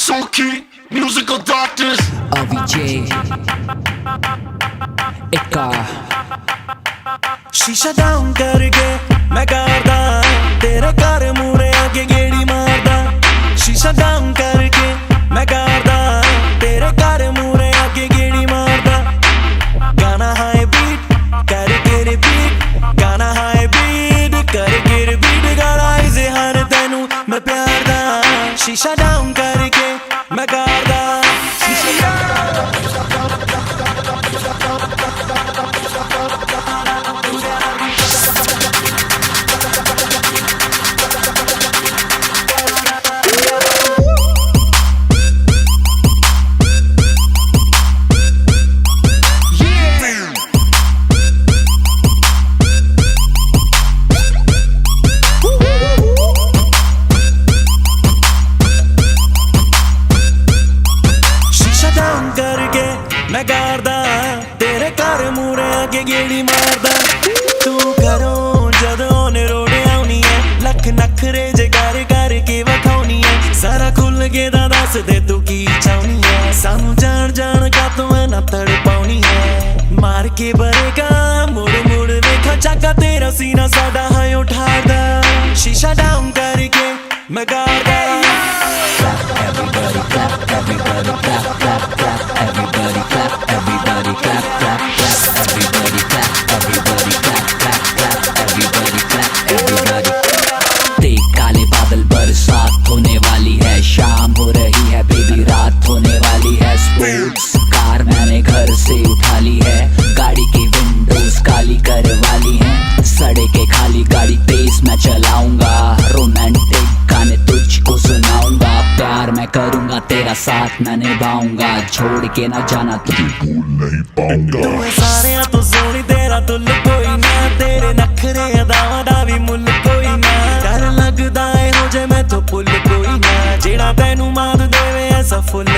Soul Key, musical doctors. AVJ Ika शीशा down करके मैं करदा तेरे घर मूरे आके गेड़ी मारदा शीशा डाउन करके मैं करदा तेरे घर मूरे आके गेड़ी मारदा गाना हाई बीट करके रिपीट गाना हाई बीट करके रिपीट गाना इज़हार तेनू मैं प्यार दा शीशा डाउन करके मैं करदा करके मैं करदा तेरे घर मूरे आके गेड़ी मारदा तू घरों जदों ने रोड़े आउनी है लख नखरे जे कर करके वखाउनी है सारा खुल के दा दस दे तू की चाहनी है सानू जान जान का तू ना तड़ पाउनी है मार के बरेगा मुड़ मुड़ देखा चाका तेरा सीना साडा है उठादा शीशा डाउन करके मैं करदा Everybody clap, everybody clap, clap, clap. Everybody clap, everybody clap, clap, clap. Everybody clap, everybody clap, clap, clap. Everybody clap, everybody. देख काले बादल बरसात होने वाली है शाम हो रही है बेबी रात होने वाली है स्पोर्ट्स कार मैंने घर से उठा ली है गाड़ी की विंडोज काली करवा ली है सड़कें खाली गाड़ी तेज मैं चलाऊंगा रोमांटिक गाने तुझको सुनाऊंगा प्यार मैं करूंगा तेरा साथ मैं निभाऊंगा छोड़ के ना जाना तू भूल नहीं पाऊंगा तू सारे तो सोनी तेरा तुल कोई ना तेरे नखरे अदावां दा भी मुल कोई ना डर लगदा है हो जे मैं तो पुल कोई ना जेड़ा तैनू मार देवे ऐसा फुल